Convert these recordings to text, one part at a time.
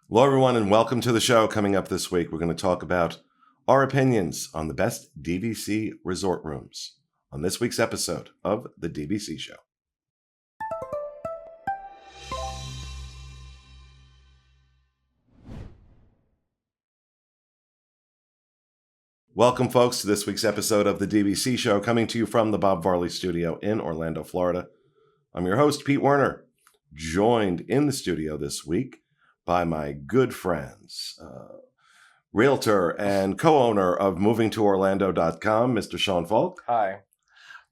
Hello, everyone, and welcome to the show. Coming up this week, we're going to talk about our opinions on the best DVC resort rooms on this week's episode of The DVC Show. Welcome, folks, to this week's episode of The DVC Show, coming to you from the Bob Varley Studio in Orlando, Florida. I'm your host, Pete Werner, joined in the studio this week by my good friends, realtor and co-owner of movingtoorlando.com, Mr. Sean Falk. Hi.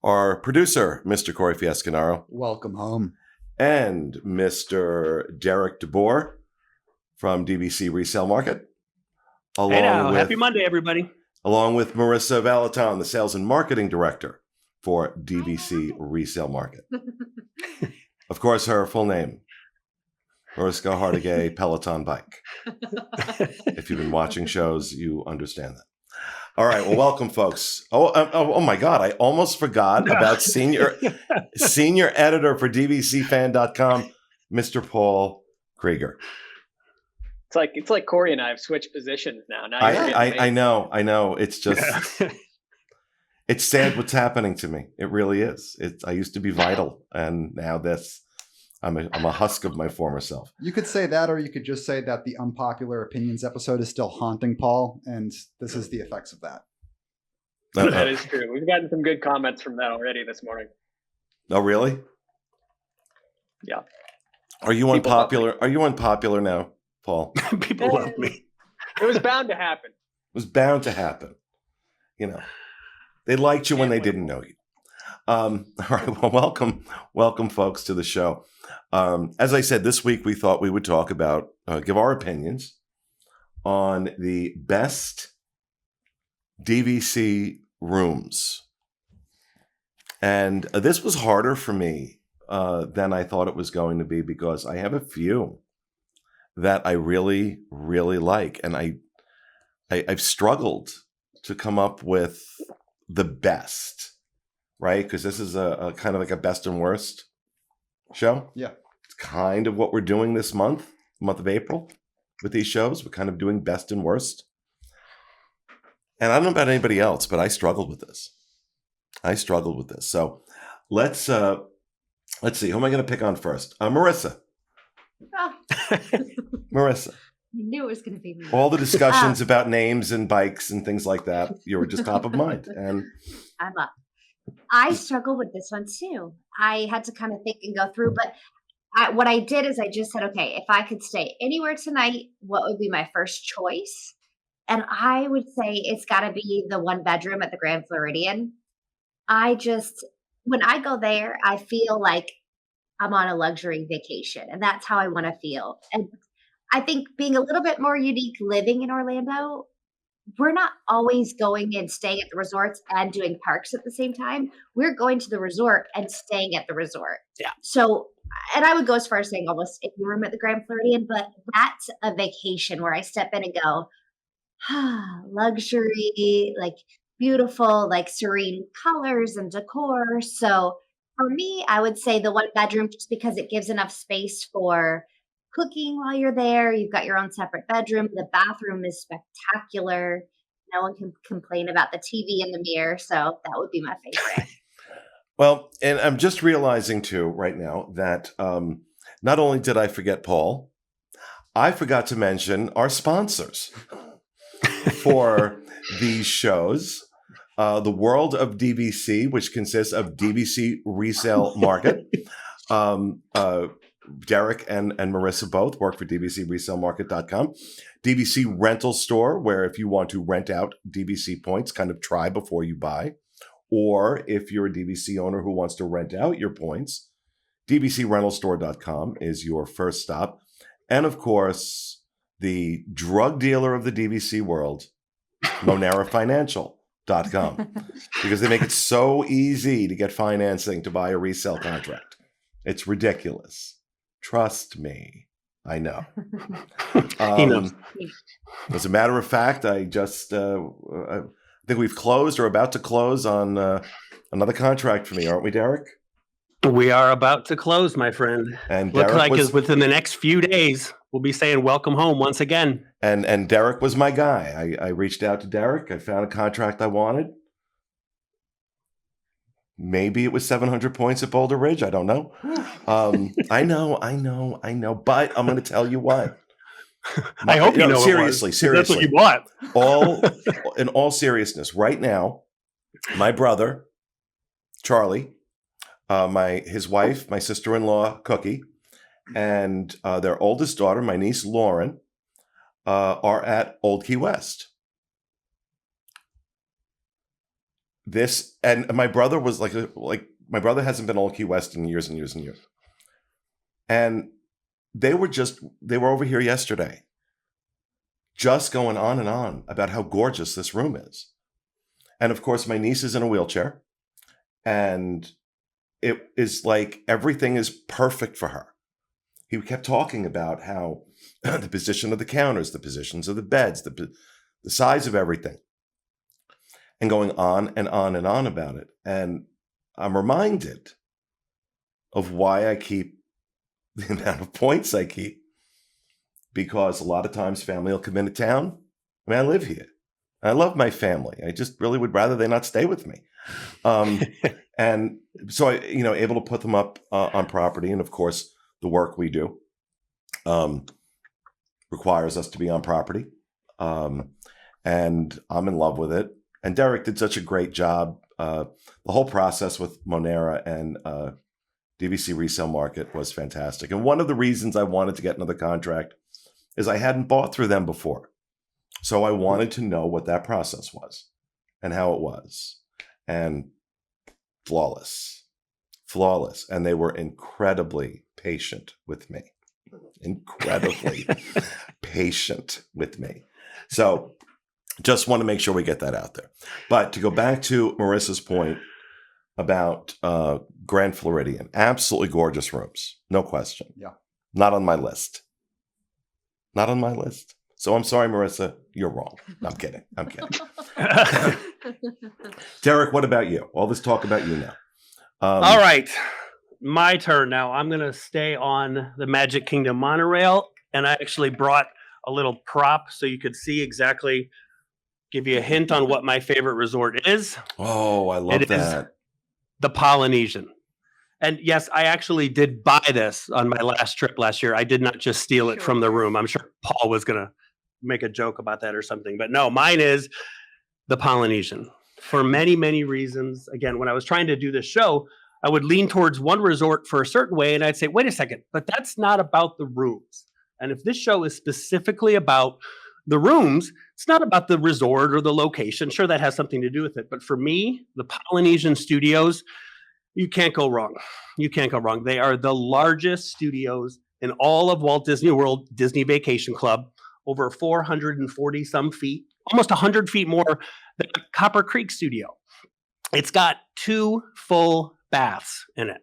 Our producer, Mr. Corey Fiescanaro. Welcome home. And Mr. Derek DeBoer from DVC Resale Market. Hey now, happy Monday, everybody. Along with Marissa Valaton, the sales and marketing director for DVC Resale Market. Of course, her full name, Mariska Hardigay Peloton Bike. If you've been watching shows, you understand that. All right. Well, welcome, folks. Oh my God. I almost forgot about senior editor for DVCFan.com, Mr. Paul Krieger. It's like Corey and I have switched positions now. I know. It's just, it's sad what's happening to me. It really is. I used to be vital, and now this. I'm a husk of my former self. You could say that, or you could just say that the unpopular opinions episode is still haunting Paul, and this is the effects of that. That is true. We've gotten some good comments from that already this morning. Oh, really? Yeah. Are you unpopular? Are you unpopular now, Paul? People love me. It was bound to happen. It was bound to happen. You know, they liked you when they didn't know you. All right. Well, welcome, folks, to the show. As I said, this week we thought we would talk about, give our opinions on the best DVC rooms. And this was harder for me than I thought it was going to be, because I have a few that I really, really like. And I've struggled to come up with the best, right? Because this is a kind of like a best and worst show. Yeah. It's kind of what we're doing this month of April with these shows. We're kind of doing best and worst. And I don't know about anybody else, but I struggled with this. So let's see. Who am I going to pick on first? Marissa. Oh. Marissa. You knew it was going to be me. All the discussions about names and bikes and things like that, you were just top of mind. And I'm up. I struggled with this one too. I had to kind of think and go through, but what I did is I just said, okay, if I could stay anywhere tonight, what would be my first choice? And I would say it's got to be the one bedroom at the Grand Floridian. When I go there, I feel like I'm on a luxury vacation, and that's how I want to feel. And I think being a little bit more unique living in Orlando, we're not always going and staying at the resorts and doing parks at the same time. We're going to the resort and staying at the resort. Yeah. So, and I would go as far as saying almost a room at the Grand Floridian, but that's a vacation where I step in and go, luxury, like beautiful, like serene colors and decor. So for me, I would say the one bedroom, just because it gives enough space for cooking while you're there. You've got your own separate bedroom. The bathroom is spectacular. No one can complain about the TV in the mirror. So that would be my favorite. well, and I'm just realizing too right now that not only did I forget Paul, I forgot to mention our sponsors for these shows. The World of DVC, which consists of DVC Resale Market. Derek and Marissa both work for DVCResaleMarket.com. DVC Rental Store, where if you want to rent out DVC points, kind of try before you buy. Or if you're a DVC owner who wants to rent out your points, DVCRentalStore.com is your first stop. And of course, the drug dealer of the DVC world, MoneraFinancial.com, because they make it so easy to get financing to buy a resale contract. It's ridiculous. Trust me. I know. He knows. As a matter of fact, I just I think we've closed or about to close on another contract for me, aren't we, Derek? We are about to close, my friend. And Looks Derek like was, within the next few days, we'll be saying welcome home once again. and Derek was my guy. I reached out to Derek. I found a contract I wanted. Maybe it was 700 points at Boulder Ridge. I don't know. I know. But I'm going to tell you what. I hope you know. Seriously. That's what you bought. In all seriousness, right now, my brother, Charlie, his wife, my sister-in-law, Cookie, and their oldest daughter, my niece, Lauren, are at Old Key West. And my brother was like my brother hasn't been Old Key West in years and years and years. And they were over here yesterday, just going on and on about how gorgeous this room is. And of course, my niece is in a wheelchair, and it is like everything is perfect for her. He kept talking about how the position of the counters, the positions of the beds, the size of everything, and going on and on and on about it. And I'm reminded of why I keep the amount of points I keep, because a lot of times family will come into town. I mean, I live here. I love my family. I just really would rather they not stay with me. And so I, able to put them up on property. And of course, the work we do requires us to be on property. And I'm in love with it. And Derek did such a great job. The whole process with Monera and DVC resale market was fantastic. And one of the reasons I wanted to get another contract is I hadn't bought through them before. So I wanted to know what that process was and how it was. And flawless. And they were incredibly patient with me. Incredibly patient with me. So just want to make sure we get that out there. But to go back to Marissa's point about Grand Floridian, absolutely gorgeous rooms. No question. Yeah. Not on my list. So I'm sorry, Marissa, you're wrong. I'm kidding. Derek, what about you? All this talk about you now. All right. My turn now. I'm going to stay on the Magic Kingdom monorail. And I actually brought a little prop so you could see exactly, give you a hint on what my favorite resort is. Oh, I love that. The Polynesian. And yes, I actually did buy this on my last trip last year. I did not just steal it from the room. I'm sure Paul was going to make a joke about that or something. But no, mine is the Polynesian for many, many reasons. Again, when I was trying to do this show, I would lean towards one resort for a certain way, and I'd say, wait a second, but that's not about the rooms. And if this show is specifically about the rooms, it's not about the resort or the location. Sure, that has something to do with it. But for me, the Polynesian Studios, you can't go wrong. They are the largest studios in all of Walt Disney World, Disney Vacation Club, over 440 some feet, almost 100 feet more than Copper Creek Studio. It's got 2 full baths in it.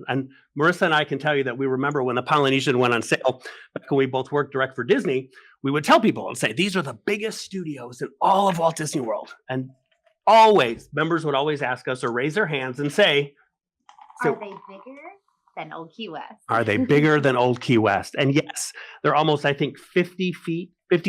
And Marissa and I can tell you that we remember when the Polynesian went on sale, back when we both worked direct for Disney, we would tell people and say, these are the biggest studios in all of Walt Disney World. And members would always ask us or raise their hands and say, are they bigger than Old Key West? Are they bigger than Old Key West? And yes, they're almost, I think, 50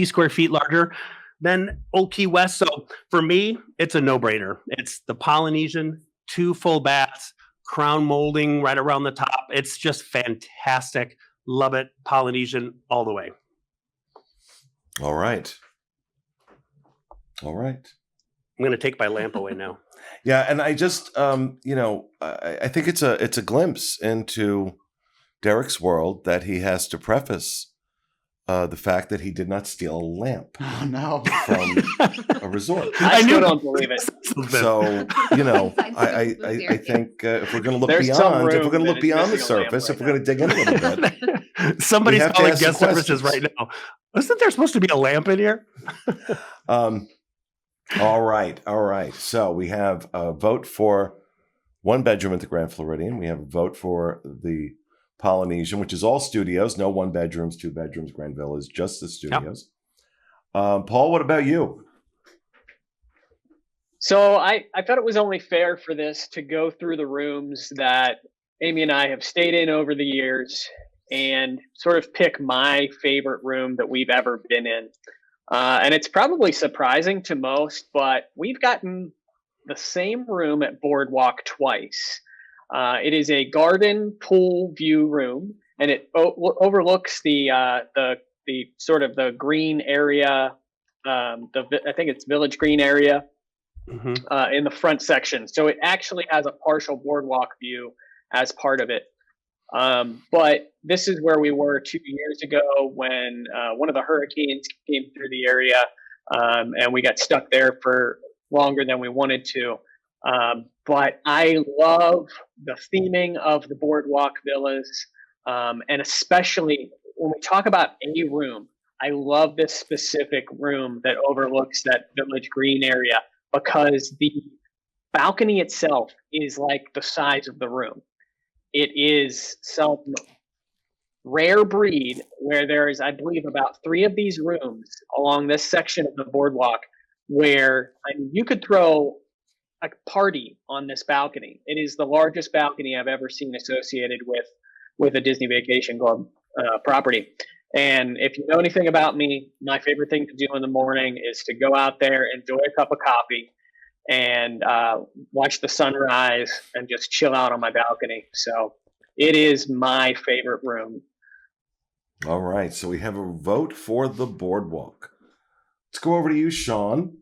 square feet larger than Old Key West. So for me, it's a no-brainer. It's the Polynesian, 2 full baths, crown molding right around the top. It's just fantastic. Love it. Polynesian all the way. All right. I'm going to take my lamp away now. Yeah, and I just, I think it's a glimpse into Derek's world that he has to preface the fact that he did not steal a lamp from a resort. I still don't believe it. So, I think if we're going to look beyond the surface, if we're going to dig in a little bit, somebody's calling guest services right now. Isn't there supposed to be a lamp in here? All right. So we have a vote for 1 bedroom at the Grand Floridian. We have a vote for the Polynesian, which is all studios, no 1 bedrooms, 2 bedrooms, Grand Villas, just the studios. Yep. Paul, what about you? So I thought it was only fair for this to go through the rooms that Amy and I have stayed in over the years and sort of pick my favorite room that we've ever been in. And it's probably surprising to most, but we've gotten the same room at Boardwalk twice. It is a garden pool view room, and it overlooks the sort of the green area. I think it's Village Green area in the front section. So it actually has a partial boardwalk view as part of it. But this is where we were 2 years ago when one of the hurricanes came through the area, and we got stuck there for longer than we wanted to. But I love the theming of the boardwalk villas, and especially when we talk about a room. I love this specific room that overlooks that Village Green area because the balcony itself is like the size of the room. It is some rare breed where there is, I believe, about 3 of these rooms along this section of the boardwalk where you could throw a party on this balcony. It is the largest balcony I've ever seen associated with a Disney Vacation Club property. And if you know anything about me, my favorite thing to do in the morning is to go out there, enjoy a cup of coffee, and watch the sunrise and just chill out on my balcony. So it is my favorite room. All right. So we have a vote for the boardwalk. Let's go over to you, Sean.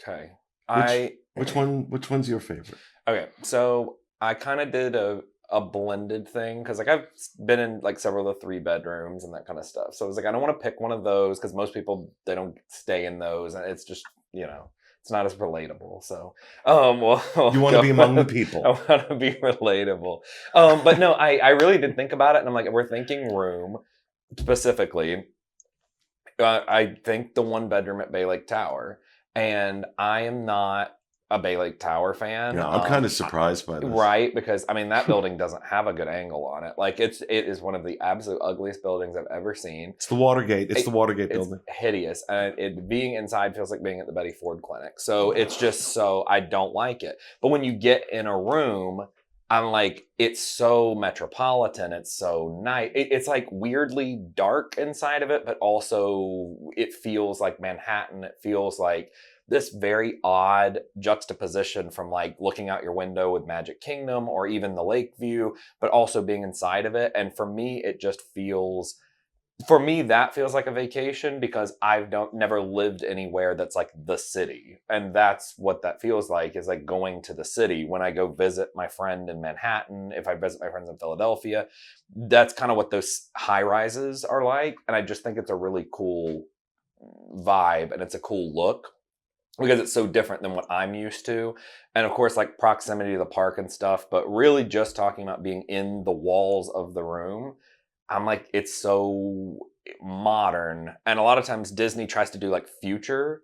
Okay. Which one's your favorite? Okay. So I kind of did a blended thing because like I've been in like several of the 3 bedrooms and that kind of stuff. So I was like, I don't want to pick one of those because most people, they don't stay in those, and it's just, it's not as relatable. So, You want to be among the people. I want to be relatable. But no, I really did think about it, and I'm like, we're thinking room specifically. I think the 1 bedroom at Bay Lake Tower, and I am not a Bay Lake Tower fan. Yeah, I'm kind of surprised by this. Right, because I mean that building doesn't have a good angle on it. Like it is one of the absolute ugliest buildings I've ever seen. It's the Watergate. It's the Watergate building. It's hideous, and it being inside feels like being at the Betty Ford Clinic. So it's just I don't like it. But when you get in a room, I'm like, it's so metropolitan. It's so nice. It's like weirdly dark inside of it, but also it feels like Manhattan. It feels like this very odd juxtaposition from like looking out your window with Magic Kingdom or even the lake view, but also being inside of it. And for me, that feels like a vacation because I've never lived anywhere that's like the city. And that's what that feels like, is like going to the city. When I go visit my friend in Manhattan, if I visit my friends in Philadelphia, that's kind of what those high rises are like. And I just think it's a really cool vibe and it's a cool look, because it's so different than what I'm used to. And of course, like proximity to the park and stuff, but really just talking about being in the walls of the room, I'm like, it's so modern. And a lot of times Disney tries to do like future,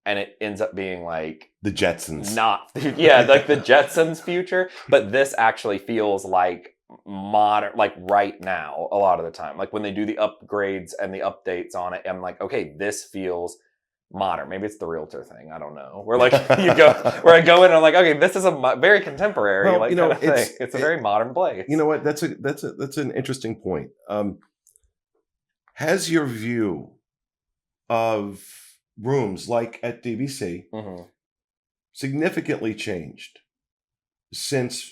and it ends up being like the Jetsons. Like the Jetsons future. But this actually feels like modern, like right now, a lot of the time. Like when they do the upgrades and the updates on it, I'm like, okay, this feels modern. Maybe it's the realtor thing. I don't know. Where like where I go in and I'm like, okay, this is a very contemporary kind of thing. It's a very modern place. You know what? That's an interesting point. Has your view of rooms like at DVC significantly changed since,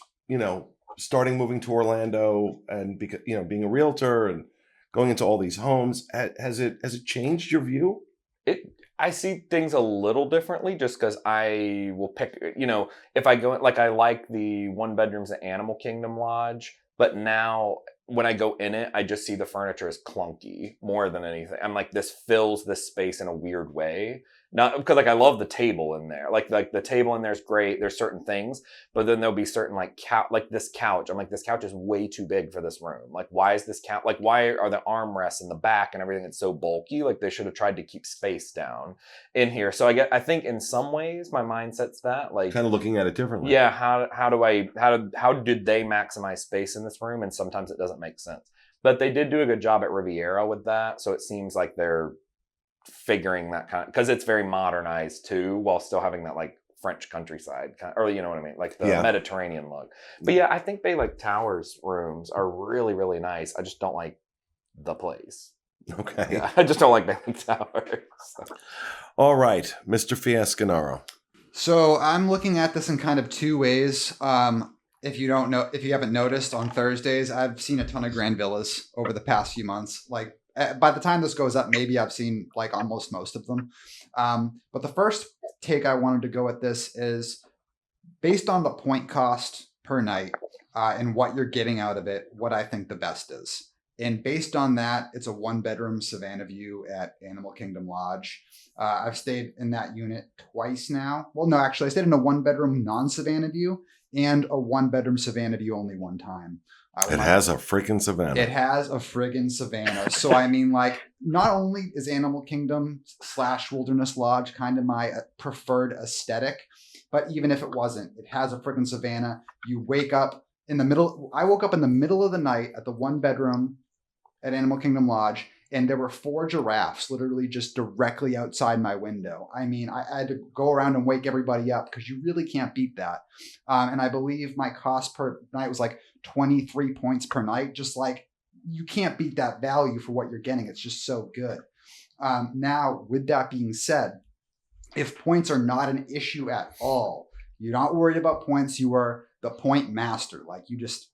starting moving to Orlando and being a realtor and going into all these homes? Has it changed your view? I see things a little differently just because I will pick, if I go, like I like the 1 bedrooms at Animal Kingdom Lodge, but now when I go in it, I just see the furniture is clunky more than anything. I'm like, this fills this space in a weird way. Not because like I love the table in there. Like the table in there is great. There's certain things, but then there'll be certain like this couch. I'm like, this couch is way too big for this room. Like, why is this couch? Like, why are the armrests in the back and everything? It's so bulky. Like they should have tried to keep space down in here. So I think in some ways my mindset's that like kind of looking at it differently. Yeah. How did they maximize space in this room? And sometimes it doesn't make sense. But they did do a good job at Riviera with that. So it seems like they're figuring that because it's very modernized too, while still having that like French countryside, or you know what I mean, like the Yeah. Mediterranean look. But yeah, I think Bay Lake Towers rooms are really, really nice. I just don't like the place. Okay. Yeah, I just don't like Bay Lake Towers. All right, Mr. Fiascanaro. So I'm looking at this in kind of two ways. If you haven't noticed, on Thursdays I've seen a ton of Grand Villas over the past few months. Like by the time this goes up, maybe I've seen like almost most of them. But the first take I wanted to go at this is based on the point cost per night and what you're getting out of it, what I think the best is. And based on that, it's a 1-bedroom Savannah view at Animal Kingdom Lodge. I've stayed in that unit twice now. Well, no, actually, I stayed in a 1-bedroom non-Savannah view and a 1-bedroom Savannah view only one time. It has a freaking Savannah. It has a friggin' Savannah. So, I mean, like, not only is Animal Kingdom / Wilderness Lodge kind of my preferred aesthetic, but even if it wasn't, it has a friggin' Savannah. You wake up in the middle. I woke up in the middle of the night at the 1-bedroom at Animal Kingdom Lodge, and there were 4 giraffes literally just directly outside my window. I mean, I had to go around and wake everybody up because you really can't beat that. And I believe my cost per night was like 23 points per night. Just like, you can't beat that value for what you're getting. It's just so good. Now, with that being said, if points are not an issue at all, you're not worried about points. You are the point master. Like you just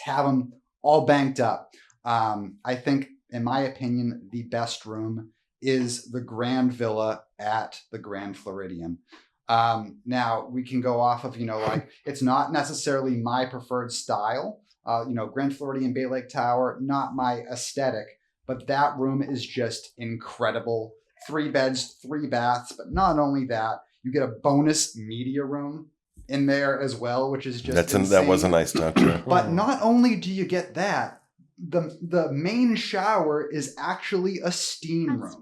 have them all banked up. I think, in my opinion, the best room is the Grand Villa at the Grand Floridian. Now we can go off of, like, it's not necessarily my preferred style. Grand Floridian Bay Lake Tower, not my aesthetic, but that room is just incredible. 3 beds, 3 baths, but not only that, you get a bonus media room in there as well, which is just insane. That was a nice touch. But not only do you get that, the main shower is actually a steam room.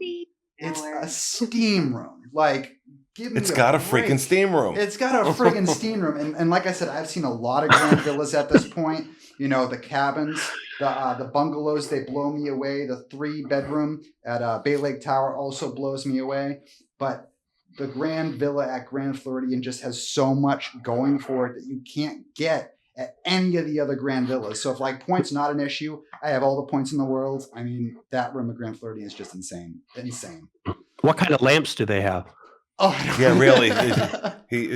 It's a steam room. Like, give me It's got a freaking steam room. It's got a friggin' steam room. And like I said, I've seen a lot of Grand Villas at this point. The cabins, the bungalows, they blow me away. The 3-bedroom at Bay Lake Tower also blows me away. But the Grand Villa at Grand Floridian just has so much going for it that you can't get at any of the other Grand Villas. So if like points not an issue, I have all the points in the world. I mean, that room at Grand Floridian is just insane. What kind of lamps do they have? Oh, Yeah, really.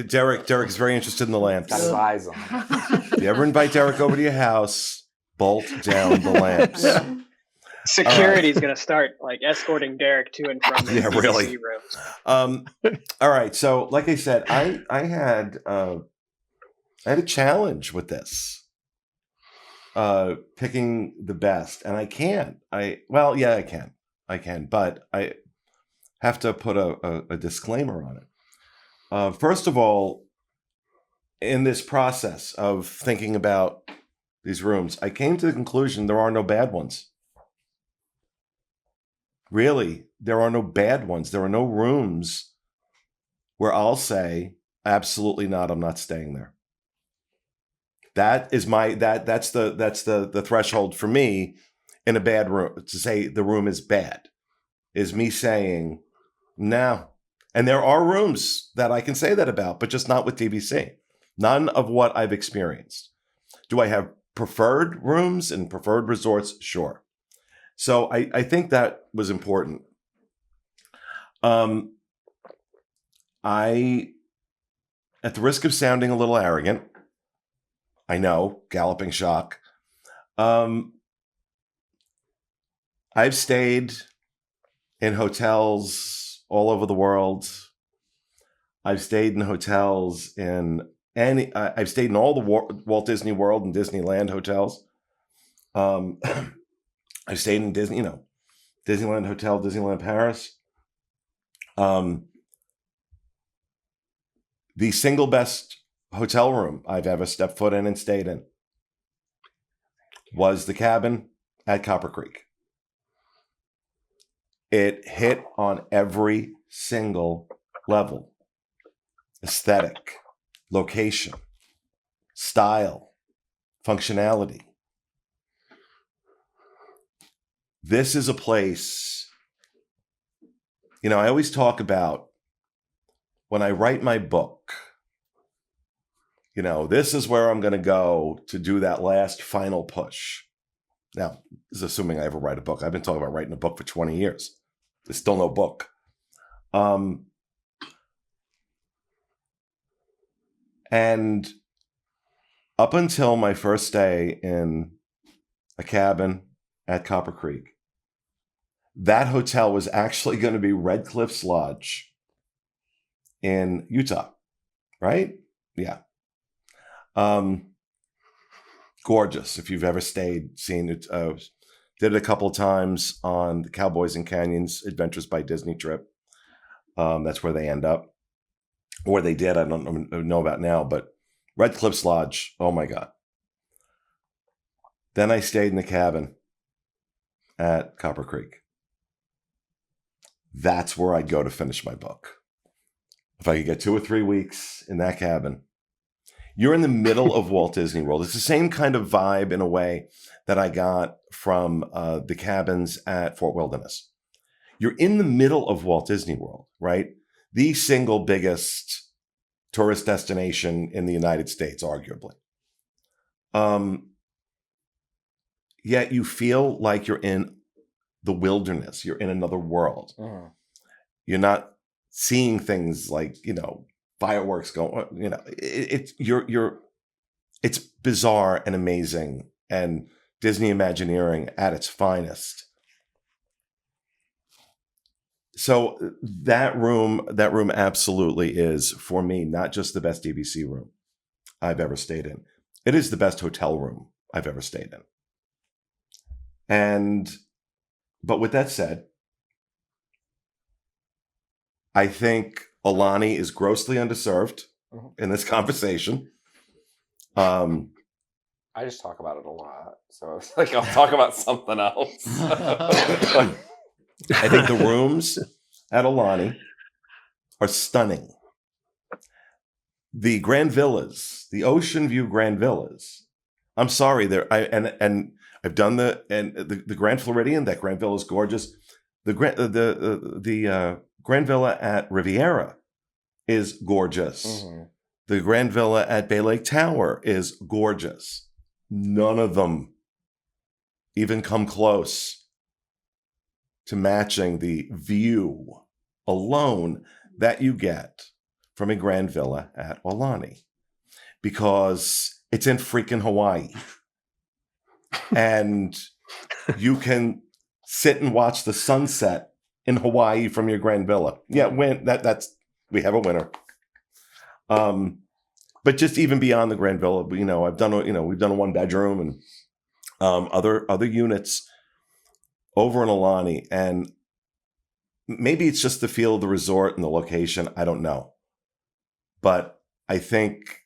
Derek's very interested in the lamps. Got his eyes on it. If you ever invite Derek over to your house, bolt down the lamps. Security's going to start like escorting Derek to and from the Yeah, really. DVC rooms. All right. So, like I said, I had a challenge with this, picking the best, and I can. I can, but I have to put a disclaimer on it. First of all, in this process of thinking about these rooms, I came to the conclusion there are no bad ones. Really, there are no bad ones. There are no rooms where I'll say, absolutely not, I'm not staying there. That is that's the threshold for me in a bad room. To say the room is bad is me saying no. And there are rooms that I can say that about, but just not with DVC. None of what I've experienced. Do I have preferred rooms and preferred resorts? Sure. So I think that was important. At the risk of sounding a little arrogant, I know, galloping shock. I've stayed in hotels all over the world. I've stayed in hotels I've stayed in all the Walt Disney World and Disneyland hotels. I've stayed in Disneyland Hotel, Disneyland Paris. The single best hotel room I've ever stepped foot in and stayed in was the cabin at Copper Creek. It hit on every single level: aesthetic, location, style, functionality. This is a place, I always talk about when I write my book, this is where I'm going to go to do that last final push. Now, this is assuming I ever write a book. I've been talking about writing a book for 20 years. There's still no book. And up until my first day in a cabin at Copper Creek, that hotel was actually going to be Red Cliffs Lodge in Utah, right? Yeah. Gorgeous. If you've ever seen it, did it a couple of times on the Cowboys and Canyons Adventures by Disney trip. That's where they end up, or they did. I don't know about now, but Red Cliffs Lodge. Oh my God. Then I stayed in the cabin at Copper Creek. That's where I'd go to finish my book. If I could get 2 or 3 weeks in that cabin. You're in the middle of Walt Disney World. It's the same kind of vibe in a way that I got from the cabins at Fort Wilderness. You're in the middle of Walt Disney World, right? The single biggest tourist destination in the United States, arguably. Yet you feel like you're in the wilderness. You're in another world. You're not seeing things like, fireworks going, it's bizarre and amazing and Disney Imagineering at its finest. So that room absolutely is, for me, not just the best DVC room I've ever stayed in. It is the best hotel room I've ever stayed in. But with that said, I think Aulani is grossly underserved in this conversation. I just talk about it a lot, so it's like I'll talk about something else. I think the rooms at Aulani are stunning. The Grand Villas, the Ocean View Grand Villas. I'm sorry, I've done the Grand Floridian. That Grand Villa is gorgeous. The Grand Villa at Riviera is gorgeous. The Grand Villa at Bay Lake Tower is gorgeous. None of them even come close to matching the view alone that you get from a Grand Villa at Aulani, because it's in freaking Hawaii. And you can sit and watch the sunset in Hawaii from your Grand Villa. Yeah, we have a winner. But just even beyond the Grand Villa, we've done a 1-bedroom and other units over in Aulani, and maybe it's just the feel of the resort and the location. I don't know, but I think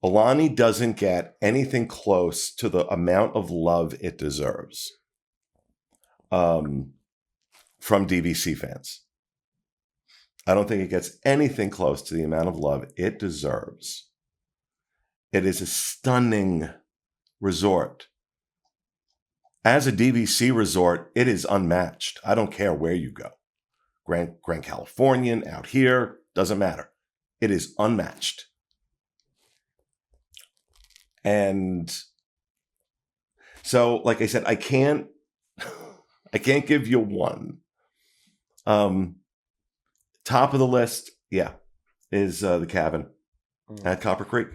Aulani doesn't get anything close to the amount of love it deserves from DVC fans. I don't think it gets anything close to the amount of love it deserves. It is a stunning resort. As a DVC resort, it is unmatched. I don't care where you go. Grand Californian, out here, doesn't matter. It is unmatched. And so, like I said, I can't give you one. Top of the list, is the cabin at Copper Creek.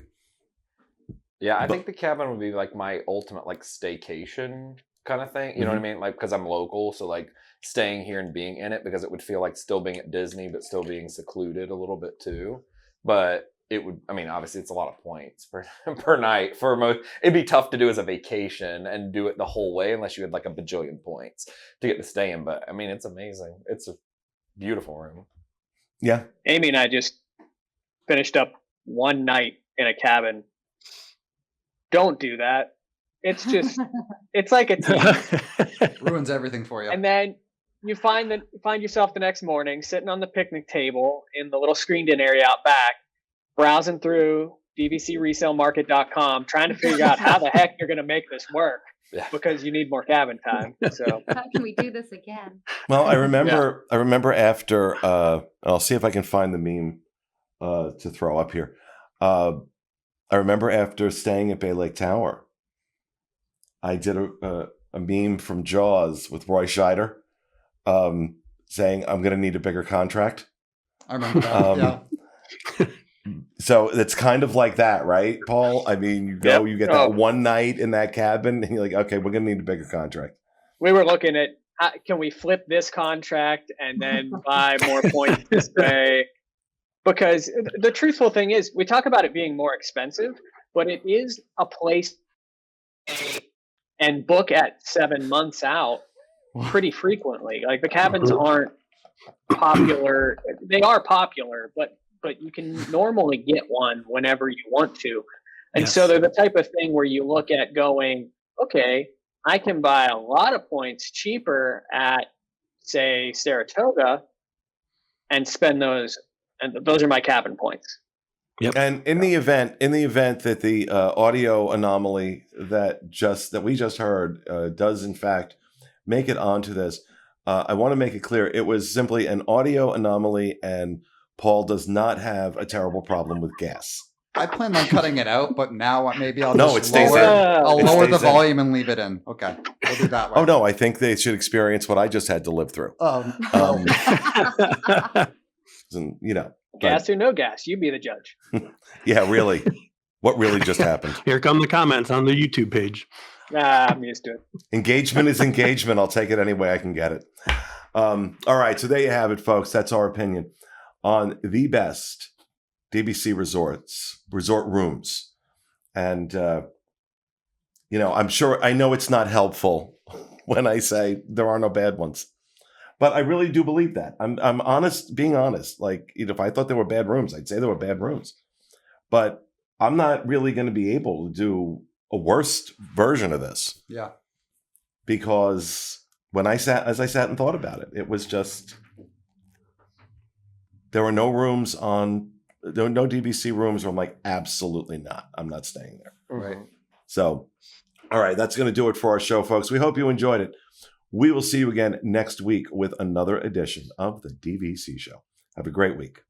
Yeah, I think the cabin would be like my ultimate like staycation kind of thing. You know what I mean? Like, because I'm local, so like staying here and being in it, because it would feel like still being at Disney, but still being secluded a little bit too. But it would, obviously it's a lot of points per night for most. It'd be tough to do as a vacation and do it the whole way unless you had like a bajillion points to get to stay in. But it's amazing. It's a beautiful room. Yeah. Amy and I just finished up one night in a cabin. Don't do that. It's just, it's like a tease. Ruins everything for you. And then you find yourself the next morning sitting on the picnic table in the little screened-in area out back, browsing through DVCResaleMarket.com, trying to figure out how the heck you're going to make this work, because you need more cabin time. So how can we do this again? Well, I remember after, I'll see if I can find the meme to throw up here. I remember after staying at Bay Lake Tower, I did a meme from Jaws with Roy Scheider saying, I'm going to need a bigger contract. I remember that. Yeah. So it's kind of like that, right, Paul? I mean, you go, you get that one night in that cabin, and you're like, okay, we're going to need a bigger contract. We were looking at, can we flip this contract and then buy more points this way? Because the truthful thing is, we talk about it being more expensive, but it is a place and book at 7 months out pretty frequently. Like the cabins aren't popular. They are popular, but you can normally get one whenever you want to. And so they're the type of thing where you look at going, okay, I can buy a lot of points cheaper at, say, Saratoga and spend those. And those are my cabin points. Yep. And in the event that the audio anomaly that we just heard does in fact make it onto this, I want to make it clear it was simply an audio anomaly, and Paul does not have a terrible problem with gas. I planned on cutting it out, but now maybe I'll No, just it stays lower, in. I'll It lower the stays in. volume and leave it in. Okay, we'll do that way. Oh no, I think they should experience what I just had to live through. And, you know, Gas or no gas, you be the judge. yeah, really. What really just happened? Here come the comments on the YouTube page. I'm used to it. Engagement is engagement. I'll take it any way I can get it. All right, so there you have it, folks. That's our opinion on the best DVC resort rooms. And, you know, I know it's not helpful when I say there are no bad ones, but I really do believe that. I'm honest, being honest. Like, if I thought there were bad rooms, I'd say there were bad rooms, but I'm not really going to be able to do a worst version of this. Yeah. Because as I sat and thought about it, it was just, there were no DVC rooms where I'm like, absolutely not. I'm not staying there. Right. So, all right, that's going to do it for our show, folks. We hope you enjoyed it. We will see you again next week with another edition of the DVC Show. Have a great week.